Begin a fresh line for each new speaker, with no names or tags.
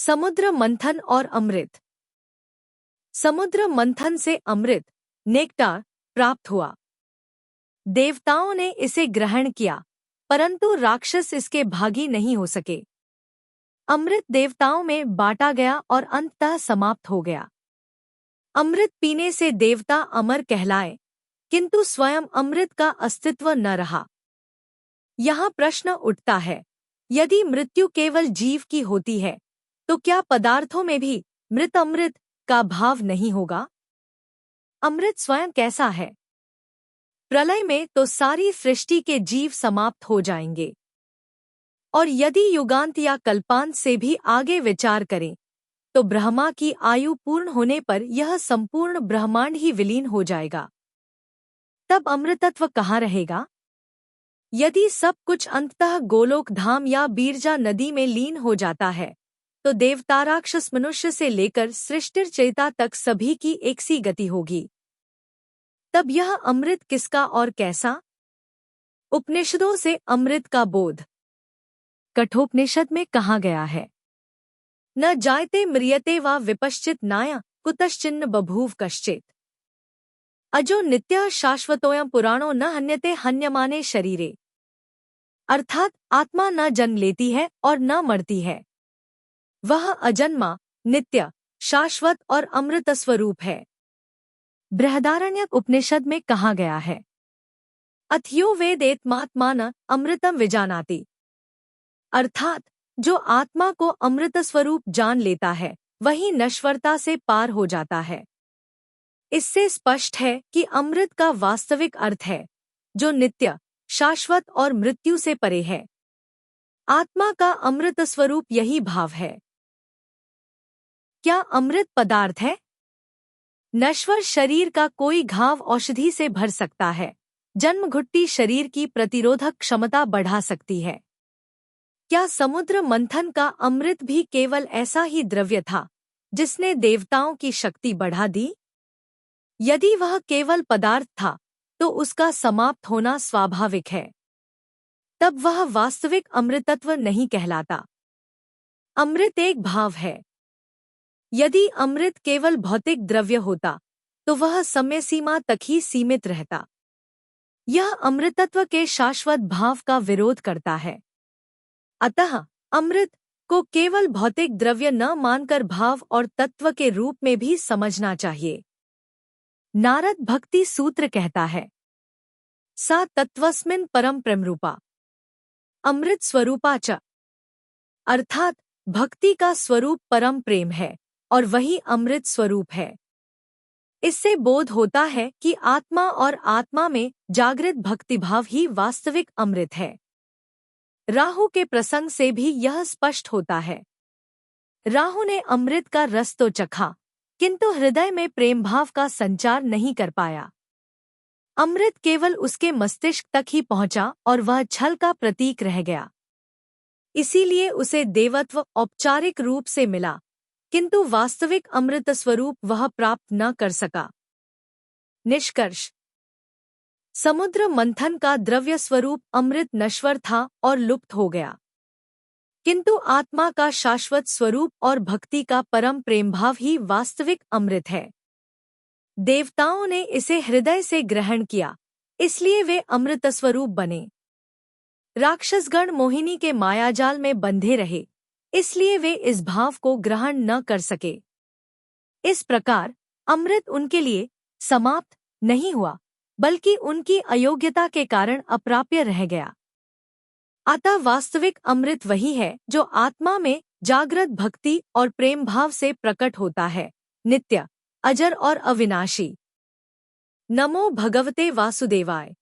समुद्र मंथन और अमृत। समुद्र मंथन से अमृत नेक्टार प्राप्त हुआ। देवताओं ने इसे ग्रहण किया, परंतु राक्षस इसके भागी नहीं हो सके। अमृत देवताओं में बांटा गया और अंततः समाप्त हो गया। अमृत पीने से देवता अमर कहलाए, किंतु स्वयं अमृत का अस्तित्व न रहा। यहाँ प्रश्न उठता है, यदि मृत्यु केवल जीव की होती है, तो क्या पदार्थों में भी मृत अमृत का भाव नहीं होगा? अमृत स्वयं कैसा है? प्रलय में तो सारी सृष्टि के जीव समाप्त हो जाएंगे। और यदि युगांत या कल्पांत से भी आगे विचार करें, तो ब्रह्मा की आयु पूर्ण होने पर यह संपूर्ण ब्रह्मांड ही विलीन हो जाएगा। तब अमृतत्व कहाँ रहेगा? यदि सब कुछ अंततः गोलोक धाम या बीरजा नदी में लीन हो जाता है, तो देवता राक्षस मनुष्य से लेकर सृष्टिरचयिता तक सभी की एक सी गति होगी। तब यह अमृत किसका और कैसा? उपनिषदों से अमृत का बोध कठोपनिषद में कहा गया है, न जायते म्रियते वा विपश्चित नाय कुतश्चिन्न बभूव कश्चित। अजो नित्य शाश्वतोयम पुराणो न हन्यते हन्यमाने शरीरे। अर्थात आत्मा न जन्म लेती है और न मरती है। वह अजन्मा, नित्य, शाश्वत और अमृत स्वरूप है। बृहदारण्यक उपनिषद में कहा गया है, अथयो वेदेत्मात्मान अमृतम विजानाति। अर्थात जो आत्मा को अमृत स्वरूप जान लेता है, वही नश्वरता से पार हो जाता है। इससे स्पष्ट है कि अमृत का वास्तविक अर्थ है जो नित्य, शाश्वत और मृत्यु से परे है। आत्मा का अमृत स्वरूप यही भाव है। क्या अमृत पदार्थ है? नश्वर शरीर का कोई घाव औषधि से भर सकता है। जन्मघुट्टी शरीर की प्रतिरोधक क्षमता बढ़ा सकती है। क्या समुद्र मंथन का अमृत भी केवल ऐसा ही द्रव्य था जिसने देवताओं की शक्ति बढ़ा दी? यदि वह केवल पदार्थ था, तो उसका समाप्त होना स्वाभाविक है। तब वह वास्तविक अमृतत्व नहीं कहलाता। अमृत एक भाव है। यदि अमृत केवल भौतिक द्रव्य होता, तो वह समय सीमा तक ही सीमित रहता। यह अमृतत्व के शाश्वत भाव का विरोध करता है। अतः अमृत को केवल भौतिक द्रव्य न मानकर भाव और तत्व के रूप में भी समझना चाहिए। नारद भक्ति सूत्र कहता है, सा तत्वस्मिन् परम प्रेमरूपा अमृत स्वरूपा च। अर्थात भक्ति का स्वरूप परम प्रेम है और वही अमृत स्वरूप है। इससे बोध होता है कि आत्मा और आत्मा में जागृत भक्तिभाव ही वास्तविक अमृत है। राहु के प्रसंग से भी यह स्पष्ट होता है। राहु ने अमृत का रस तो चखा, किंतु हृदय में प्रेम भाव का संचार नहीं कर पाया। अमृत केवल उसके मस्तिष्क तक ही पहुंचा और वह छल का प्रतीक रह गया। इसीलिए उसे देवत्व औपचारिक रूप से मिला, किंतु वास्तविक अमृत स्वरूप वह प्राप्त न कर सका। निष्कर्ष, समुद्र मंथन का द्रव्य स्वरूप अमृत नश्वर था और लुप्त हो गया, किंतु आत्मा का शाश्वत स्वरूप और भक्ति का परम प्रेमभाव ही वास्तविक अमृत है। देवताओं ने इसे हृदय से ग्रहण किया, इसलिए वे अमृत स्वरूप बने। राक्षसगण मोहिनी के मायाजाल में बंधे रहे, इसलिए वे इस भाव को ग्रहण न कर सके। इस प्रकार अमृत उनके लिए समाप्त नहीं हुआ, बल्कि उनकी अयोग्यता के कारण अप्राप्य रह गया। अतः वास्तविक अमृत वही है जो आत्मा में जागृत भक्ति और प्रेम भाव से प्रकट होता है, नित्य, अजर और अविनाशी। नमो भगवते वासुदेवाय।